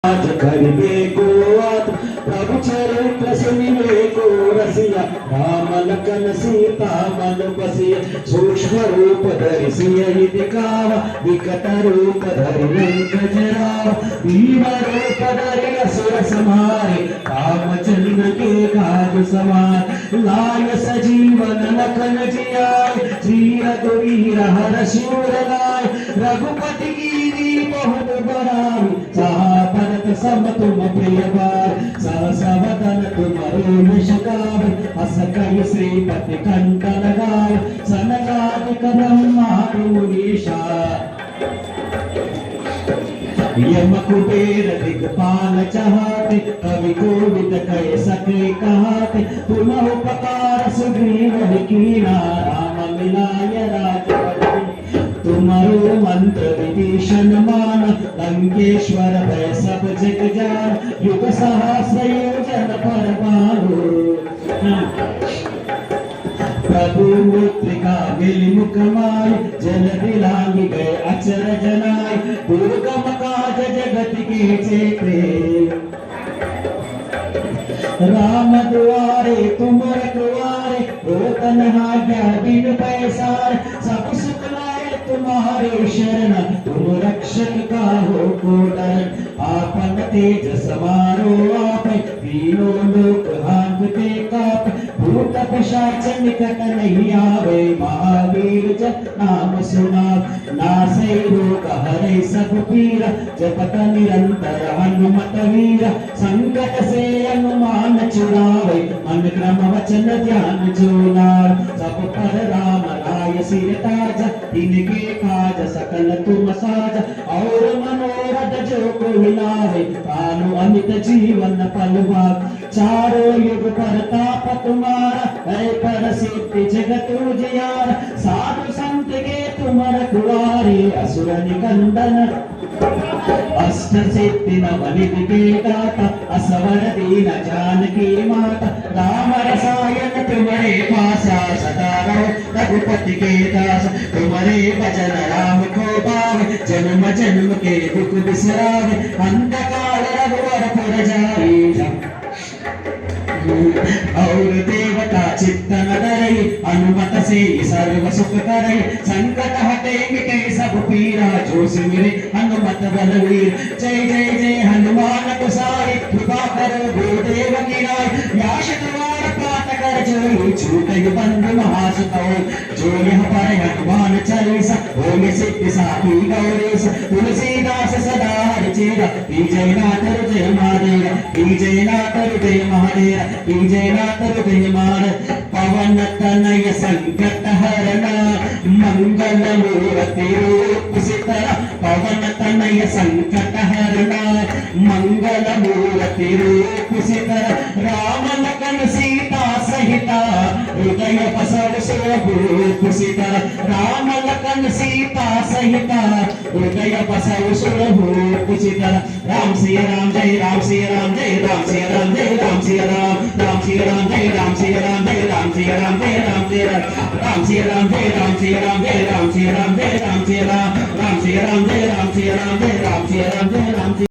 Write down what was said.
आज करबेको प्रभु चरित्र सुनिबेको रसिया राम लखन सीता मन बसिया सूक्ष्म रूप धरि सिय दिखावा विकट रूप धरि लंक जरावा भीम रूप धरि असुर संहारे रामचंद्र के काज सवार लाय सजीवन लखन जियाय श्री रघुवीर हर शिवर लाय रघुपति कीनी बहुत बड़ाई सम तुम प्रिय बार सहसा वदन तुम्हारे विषगार हस कई श्रीपति कंठ लगाए सनकादिक ब्रह्मादि मुनीषा यम कुबेर दिक्पाल चाहते कवि कोविद कह सके कहते पुनः उपकार सुग्रीव कीना राम मिलाय राज तुम्हारो मंत्र विभीषण मान लंकेश्वर भय सब जग जान युग सहस्र योजन पर पारो प्रभु मुद्रिका मिलमुख माय जल दिलांगी गए अचर जनाय दुर्गम काज जगत के चेते राम द्वारे तुम रखवारे रोतन हाग्या बिन पैसार सब सुख तुम्हारे शरण तुम रक्षक का हो को डर आपन तेज समारो आप तीनों लोक हांकते काप भूत पिशाच निकट नहीं आवे महावीर जब नाम सुना नासै रोग हरै सब पीरा जपत निरंतर हनुमत वीर संकट से अनुमान छुड़ावे मन क्रम वचन ध्यान जोनार सब पर राम राय सिर ताज इनके काज सकल तुम साज और मनोरथ जो कोई लावे पालो अमित जीवन पलवा चारों युग परताप तुम्हारा है पर सिद्धि जगत उजियार साधु संत के तुम रखवारे असुर निकंदन अष्ट सिद्धि नवनिधि के दाता असवर दीन जानकी माता राम रसायन तुम्हारे पासा सदा रहो रघुपति के दास तुम्हारे भजन राम को पावे जन्म जन्म के दुख बिसरावे अंधकार रघुवर पुर जाए और देवता चित्तन धरई अनुमत से सर्व सुख करई संकट हटे मिटे सब पीरा जो सिमरे हनुमत बलवीर जय जय जय हनुमान गोसाई कृपा करो गुरुदेव की राय व्यास द्वार पाठ कर जोई छूटे बंधु महासुतो जो यह पर हनुमान चालीसा होमे सिद्धि साखी गौरीस तुलसीदास सदा हरिचेरा विजय नाथ हृदय महादेव विजय नाथ हृदय महादेव विजय नाथ हृदय मान पवन तनय संकट हरना मंगल मूर्ति रूप सीता पवन तनय संकट हरना मंगल मूर्ति रूप सीता राम लखन सीता सहिता हृदय बसव सुरभूप सीता राम लखन सीता सहिता हृदय बसव सुरभूप सीता राम सिया राम जय राम सिया राम जय राम सिया राम जय राम सिया राम राम सिया राम जय राम सिया राम जय राम सिया राम जय राम सिया राम सिया राम जय राम सिया राम जय राम सिया राम जय राम सिया राम राम सिया राम जय राम सिया राम जय राम सिया राम जय राम